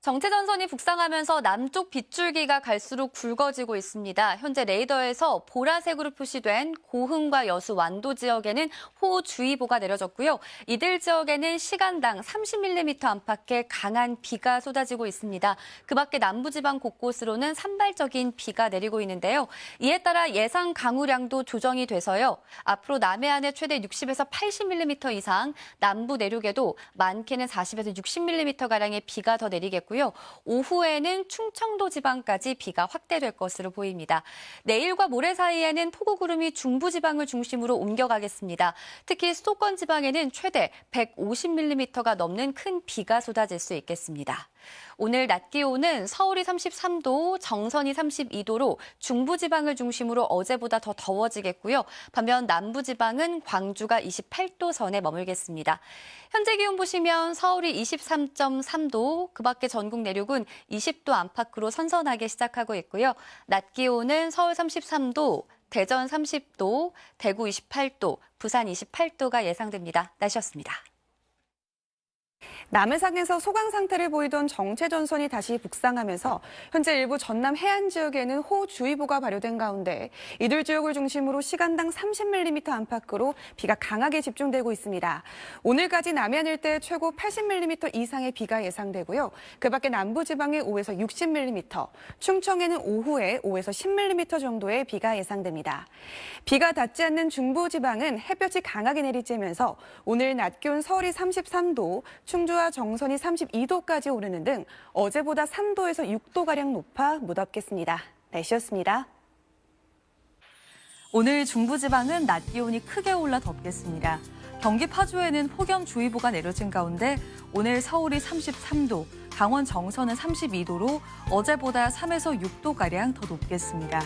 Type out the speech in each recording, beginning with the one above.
정체전선이 북상하면서 남쪽 빗줄기가 갈수록 굵어지고 있습니다. 현재 레이더에서 보라색으로 표시된 고흥과 여수 완도 지역에는 호우주의보가 내려졌고요. 이들 지역에는 시간당 30mm 안팎의 강한 비가 쏟아지고 있습니다. 그 밖에 남부지방 곳곳으로는 산발적인 비가 내리고 있는데요. 이에 따라 예상 강우량도 조정이 돼서요. 앞으로 남해안에 최대 60에서 80mm 이상, 남부 내륙에도 많게는 40에서 60mm가량의 비가 더 내리겠고요. 오후에는 충청도 지방까지 비가 확대될 것으로 보입니다. 내일과 모레 사이에는 폭우구름이 중부지방을 중심으로 옮겨가겠습니다. 특히 수도권 지방에는 최대 150mm가 넘는 큰 비가 쏟아질 수 있겠습니다. 오늘 낮 기온은 서울이 33도, 정선이 32도로 중부지방을 중심으로 어제보다 더 더워지겠고요. 반면 남부지방은 광주가 28도 선에 머물겠습니다. 현재 기온 보시면 서울이 23.3도, 그 밖에 전국 내륙은 20도 안팎으로 선선하게 시작하고 있고요. 낮 기온은 서울 33도, 대전 30도, 대구 28도, 부산 28도가 예상됩니다. 날씨였습니다. 남해상에서 소강 상태를 보이던 정체전선이 다시 북상하면서 현재 일부 전남 해안 지역에는 호우주의보가 발효된 가운데 이들 지역을 중심으로 시간당 30mm 안팎으로 비가 강하게 집중되고 있습니다. 오늘까지 남해안 일대 최고 80mm 이상의 비가 예상되고요. 그 밖에 남부지방에 5에서 60mm, 충청에는 오후에 5에서 10mm 정도의 비가 예상됩니다. 비가 닿지 않는 중부지방은 햇볕이 강하게 내리쬐면서 오늘 낮 기온 서울이 33도, 충주와 정선이 32도까지 오르는 등 어제보다 3도에서 6도가량 높아 무덥겠습니다. 날씨였습니다. 오늘 중부지방은 낮 기온이 크게 올라 덥겠습니다. 경기 파주에는 폭염주의보가 내려진 가운데 오늘 서울이 33도, 강원 정선은 32도로 어제보다 3에서 6도가량 더 높겠습니다.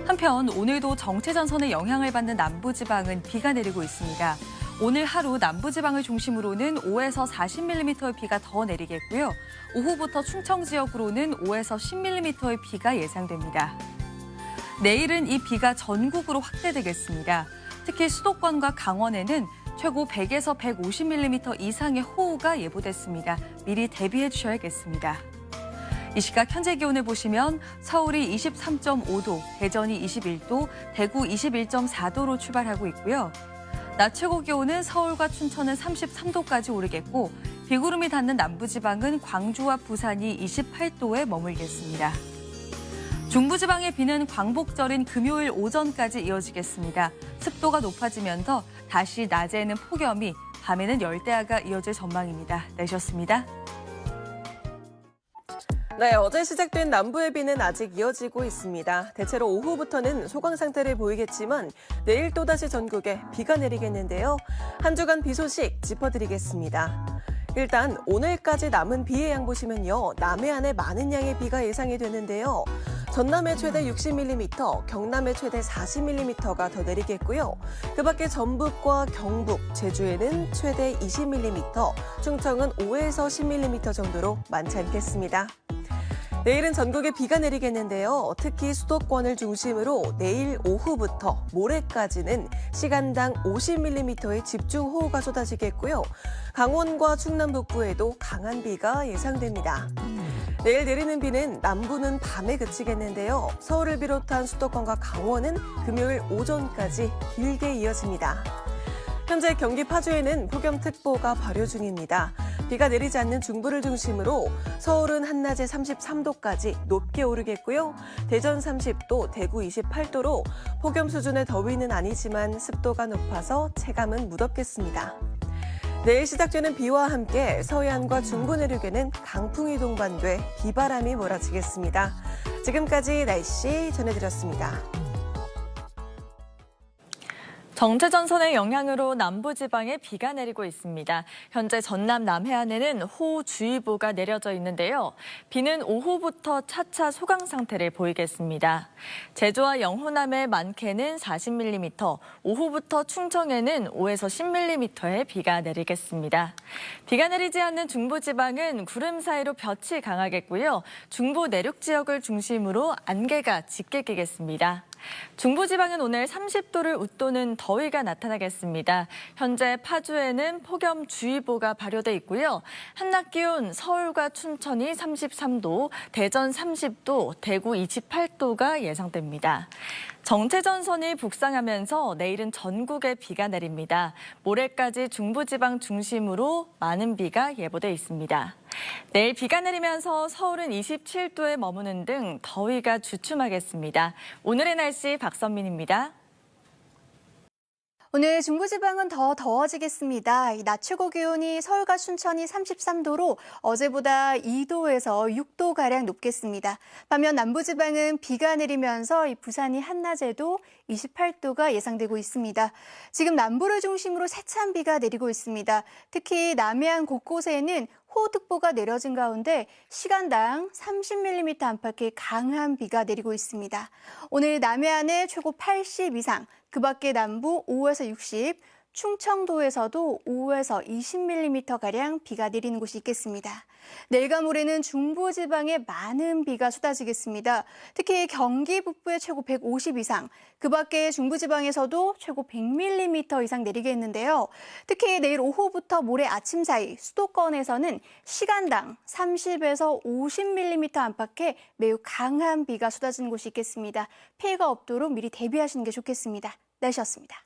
한편 오늘도 정체전선의 영향을 받는 남부지방은 비가 내리고 있습니다. 오늘 하루 남부지방을 중심으로는 5에서 40mm의 비가 더 내리겠고요. 오후부터 충청 지역으로는 5에서 10mm의 비가 예상됩니다. 내일은 이 비가 전국으로 확대되겠습니다. 특히 수도권과 강원에는 최고 100에서 150mm 이상의 호우가 예보됐습니다. 미리 대비해 주셔야겠습니다. 이 시각 현재 기온을 보시면 서울이 23.5도, 대전이 21도, 대구 21.4도로 출발하고 있고요. 낮 최고 기온은 서울과 춘천은 33도까지 오르겠고 비구름이 닿는 남부지방은 광주와 부산이 28도에 머물겠습니다. 중부지방의 비는 광복절인 금요일 오전까지 이어지겠습니다. 습도가 높아지면서 다시 낮에는 폭염이, 밤에는 열대야가 이어질 전망입니다. 날씨였습니다. 네, 어제 시작된 남부의 비는 아직 이어지고 있습니다. 대체로 오후부터는 소강 상태를 보이겠지만 내일 또다시 전국에 비가 내리겠는데요. 한 주간 비 소식 짚어드리겠습니다. 일단 오늘까지 남은 비의 양 보시면요. 남해안에 많은 양의 비가 예상이 되는데요. 전남에 최대 60mm, 경남에 최대 40mm가 더 내리겠고요. 그 밖에 전북과 경북, 제주에는 최대 20mm, 충청은 5에서 10mm 정도로 많지 않겠습니다. 내일은 전국에 비가 내리겠는데요. 특히 수도권을 중심으로 내일 오후부터 모레까지는 시간당 50mm의 집중호우가 쏟아지겠고요. 강원과 충남 북부에도 강한 비가 예상됩니다. 내일 내리는 비는 남부는 밤에 그치겠는데요. 서울을 비롯한 수도권과 강원은 금요일 오전까지 길게 이어집니다. 현재 경기 파주에는 폭염특보가 발효 중입니다. 비가 내리지 않는 중부를 중심으로 서울은 한낮에 33도까지 높게 오르겠고요. 대전 30도, 대구 28도로 폭염 수준의 더위는 아니지만 습도가 높아서 체감은 무덥겠습니다. 내일 시작되는 비와 함께 서해안과 중부 내륙에는 강풍이 동반돼 비바람이 몰아치겠습니다. 지금까지 날씨 전해드렸습니다. 정체전선의 영향으로 남부지방에 비가 내리고 있습니다. 현재 전남 남해안에는 호우주의보가 내려져 있는데요. 비는 오후부터 차차 소강 상태를 보이겠습니다. 제주와 영호남의 많게는 40mm, 오후부터 충청에는 5에서 10mm의 비가 내리겠습니다. 비가 내리지 않는 중부지방은 구름 사이로 볕이 강하겠고요. 중부 내륙 지역을 중심으로 안개가 짙게 끼겠습니다. 중부지방은 오늘 30도를 웃도는 더위가 나타나겠습니다. 현재 파주에는 폭염주의보가 발효돼 있고요. 한낮 기온 서울과 춘천이 33도, 대전 30도, 대구 28도가 예상됩니다. 정체전선이 북상하면서 내일은 전국에 비가 내립니다. 모레까지 중부지방 중심으로 많은 비가 예보돼 있습니다. 내일 비가 내리면서 서울은 27도에 머무는 등 더위가 주춤하겠습니다. 오늘의 날씨 박선민입니다. 오늘 중부지방은 더 더워지겠습니다. 낮 최고 기온이 서울과 춘천이 33도로 어제보다 2도에서 6도가량 높겠습니다. 반면 남부지방은 비가 내리면서 부산이 한낮에도 28도가 예상되고 있습니다. 지금 남부를 중심으로 세찬 비가 내리고 있습니다. 특히 남해안 곳곳에는 호우특보가 내려진 가운데 시간당 30mm 안팎의 강한 비가 내리고 있습니다. 오늘 남해안에 최고 80 이상, 그 밖에 남부 5에서 60, 충청도에서도 5에서 20mm가량 비가 내리는 곳이 있겠습니다. 내일과 모레는 중부지방에 많은 비가 쏟아지겠습니다. 특히 경기 북부에 최고 150 이상, 그 밖에 중부지방에서도 최고 100mm 이상 내리겠는데요. 특히 내일 오후부터 모레 아침 사이 수도권에서는 시간당 30에서 50mm 안팎의 매우 강한 비가 쏟아지는 곳이 있겠습니다. 피해가 없도록 미리 대비하시는 게 좋겠습니다. 날씨였습니다.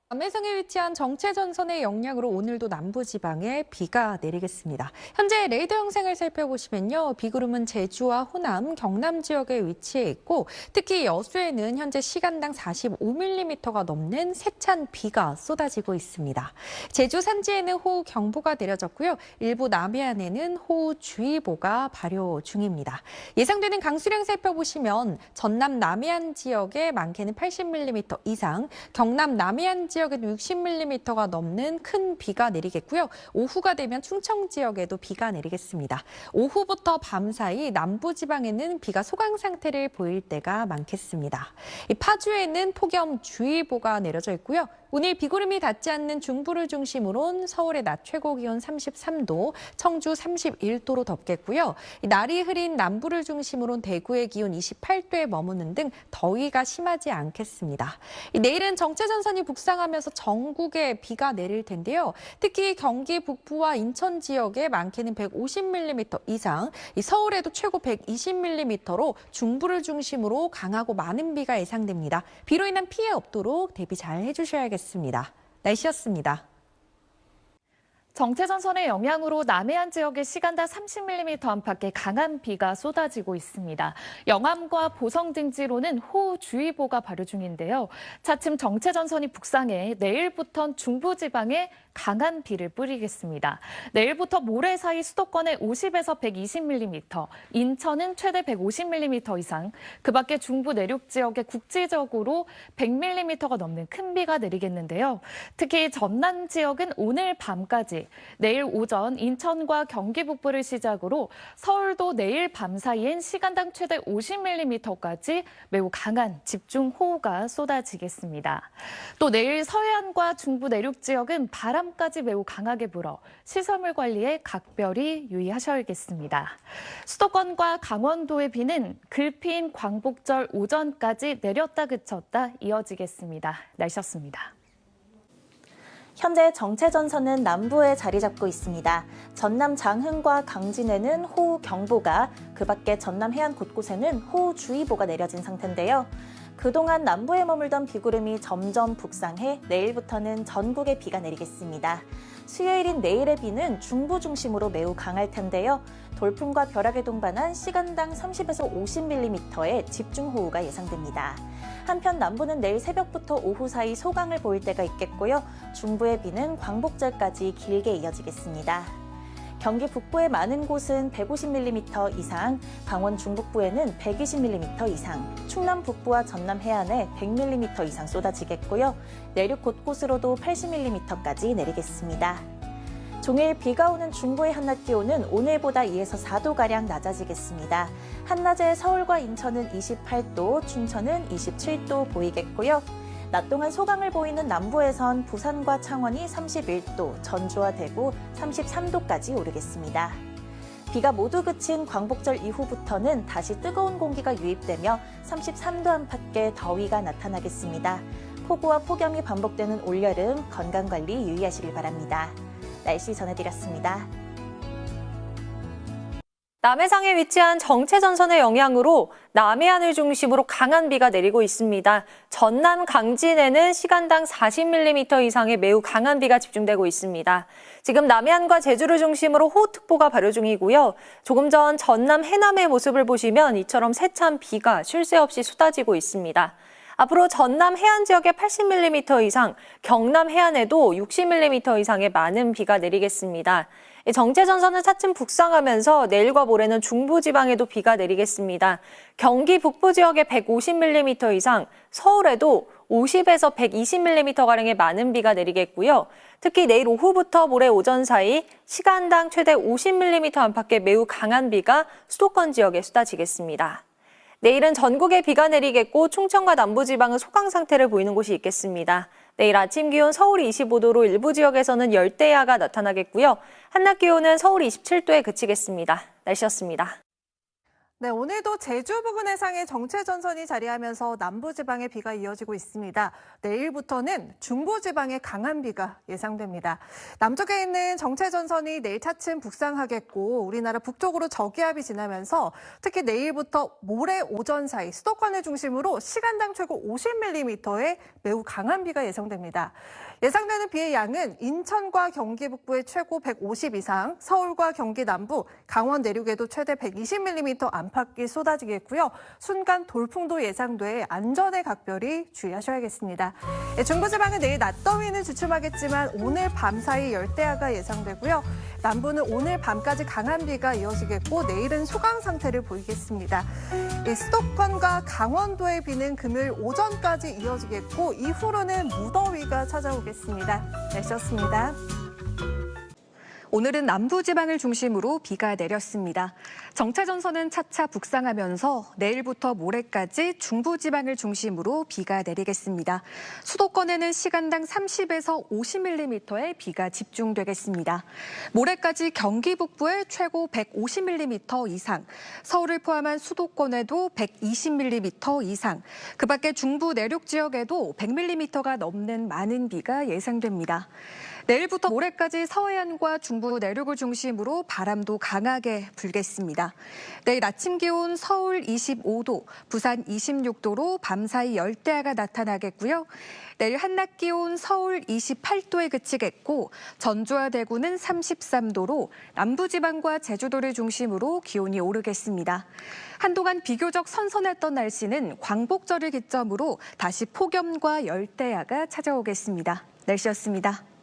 남해성에 위치한 정체전선의 영향으로 오늘도 남부지방에 비가 내리겠습니다. 현재 레이더 영상을 살펴보시면요. 비구름은 제주와 호남, 경남 지역에 위치해 있고 특히 여수에는 현재 시간당 45mm가 넘는 세찬 비가 쏟아지고 있습니다. 제주 산지에는 호우경보가 내려졌고요. 일부 남해안에는 호우주의보가 발효 중입니다. 예상되는 강수량 살펴보시면 전남 남해안 지역에 많게는 80mm 이상, 경남 남해안 지역에도 60mm가 넘는 큰 비가 내리겠고요. 오후가 되면 충청 지역에도 비가 내리겠습니다. 오후부터 밤 사이 남부지방에는 비가 소강 상태를 보일 때가 많겠습니다. 파주에는 폭염주의보가 내려져 있고요. 오늘 비구름이 닿지 않는 중부를 중심으로는 서울의 낮 최고 기온 33도, 청주 31도로 덥겠고요. 날이 흐린 남부를 중심으로는 대구의 기온 28도에 머무는 등 더위가 심하지 않겠습니다. 내일은 정체전선이 북상하면서 전국에 비가 내릴 텐데요. 특히 경기 북부와 인천 지역에 많게는 150mm 이상, 서울에도 최고 120mm로 중부를 중심으로 강하고 많은 비가 예상됩니다. 비로 인한 피해 없도록 대비 잘 해주셔야겠습니다. 날씨였습니다. 정체전선의 영향으로 남해안 지역에 시간당 30mm 안팎의 강한 비가 쏟아지고 있습니다. 영암과 보성 등지로는 호우주의보가 발효 중인데요. 차츰 정체전선이 북상해 내일부터는 중부지방에 강한 비를 뿌리겠습니다. 내일부터 모레 사이 수도권에 50에서 120mm, 인천은 최대 150mm 이상, 그 밖에 중부 내륙 지역에 국지적으로 100mm가 넘는 큰 비가 내리겠는데요. 특히 전남 지역은 오늘 밤까지, 내일 오전 인천과 경기 북부를 시작으로 서울도 내일 밤 사이엔 시간당 최대 50mm까지 매우 강한 집중호우가 쏟아지겠습니다. 또 내일 서해안과 중부 내륙 지역은 바람까지 매우 강하게 불어 시설물 관리에 각별히 유의하셔야겠습니다. 수도권과 강원도의 비는 글피인 광복절 오전까지 내렸다 그쳤다 이어지겠습니다. 날씨였습니다. 현재 정체전선은 남부에 자리 잡고 있습니다. 전남 장흥과 강진에는 호우경보가, 그 밖에 전남 해안 곳곳에는 호우주의보가 내려진 상태인데요. 그동안 남부에 머물던 비구름이 점점 북상해 내일부터는 전국에 비가 내리겠습니다. 수요일인 내일의 비는 중부 중심으로 매우 강할 텐데요. 돌풍과 벼락에 동반한 시간당 30에서 50mm의 집중호우가 예상됩니다. 한편 남부는 내일 새벽부터 오후 사이 소강을 보일 때가 있겠고요. 중부의 비는 광복절까지 길게 이어지겠습니다. 경기 북부의 많은 곳은 150mm 이상, 강원 중북부에는 120mm 이상, 충남 북부와 전남 해안에 100mm 이상 쏟아지겠고요. 내륙 곳곳으로도 80mm까지 내리겠습니다. 종일 비가 오는 중부의 한낮 기온은 오늘보다 2에서 4도가량 낮아지겠습니다. 한낮에 서울과 인천은 28도, 춘천은 27도 보이겠고요. 낮 동안 소강을 보이는 남부에선 부산과 창원이 31도, 전주와 대구 33도까지 오르겠습니다. 비가 모두 그친 광복절 이후부터는 다시 뜨거운 공기가 유입되며 33도 안팎의 더위가 나타나겠습니다. 폭우와 폭염이 반복되는 올여름 건강관리 유의하시길 바랍니다. 날씨 전해드렸습니다. 남해상에 위치한 정체전선의 영향으로 남해안을 중심으로 강한 비가 내리고 있습니다. 전남 강진에는 시간당 40mm 이상의 매우 강한 비가 집중되고 있습니다. 지금 남해안과 제주를 중심으로 호우특보가 발효 중이고요. 조금 전 전남 해남의 모습을 보시면 이처럼 세찬 비가 쉴 새 없이 쏟아지고 있습니다. 앞으로 전남 해안 지역에 80mm 이상, 경남 해안에도 60mm 이상의 많은 비가 내리겠습니다. 정체전선은 차츰 북상하면서 내일과 모레는 중부지방에도 비가 내리겠습니다. 경기 북부 지역에 150mm 이상, 서울에도 50에서 120mm가량의 많은 비가 내리겠고요. 특히 내일 오후부터 모레 오전 사이 시간당 최대 50mm 안팎의 매우 강한 비가 수도권 지역에 쏟아지겠습니다. 내일은 전국에 비가 내리겠고 충청과 남부지방은 소강 상태를 보이는 곳이 있겠습니다. 내일 아침 기온 서울이 25도로 일부 지역에서는 열대야가 나타나겠고요. 한낮 기온은 서울 27도에 그치겠습니다. 날씨였습니다. 네, 오늘도 제주 부근 해상에 정체전선이 자리하면서 남부지방에 비가 이어지고 있습니다. 내일부터는 중부지방에 강한 비가 예상됩니다. 남쪽에 있는 정체전선이 내일 차츰 북상하겠고 우리나라 북쪽으로 저기압이 지나면서 특히 내일부터 모레 오전 사이 수도권을 중심으로 시간당 최고 50mm의 매우 강한 비가 예상됩니다. 예상되는 비의 양은 인천과 경기 북부에 최고 150 이상, 서울과 경기 남부, 강원 내륙에도 최대 120mm 안팎이 쏟아지겠고요. 순간 돌풍도 예상돼 안전에 각별히 주의하셔야겠습니다. 중부지방은 내일 낮더위는 주춤하겠지만 오늘 밤 사이 열대야가 예상되고요. 남부는 오늘 밤까지 강한 비가 이어지겠고 내일은 소강 상태를 보이겠습니다. 수도권과 강원도의 비는 금요일 오전까지 이어지겠고 이후로는 무더위가 찾아오겠습니다. 날씨였습니다. 오늘은 남부지방을 중심으로 비가 내렸습니다. 정체전선은 차차 북상하면서 내일부터 모레까지 중부지방을 중심으로 비가 내리겠습니다. 수도권에는 시간당 30에서 50mm의 비가 집중되겠습니다. 모레까지 경기 북부에 최고 150mm 이상, 서울을 포함한 수도권에도 120mm 이상, 그 밖에 중부 내륙 지역에도 100mm가 넘는 많은 비가 예상됩니다. 내일부터 모레까지 서해안과 중부 내륙을 중심으로 바람도 강하게 불겠습니다. 내일 아침 기온 서울 25도, 부산 26도로 밤사이 열대야가 나타나겠고요. 내일 한낮 기온 서울 28도에 그치겠고 전주와 대구는 33도로 남부지방과 제주도를 중심으로 기온이 오르겠습니다. 한동안 비교적 선선했던 날씨는 광복절을 기점으로 다시 폭염과 열대야가 찾아오겠습니다. 날씨였습니다.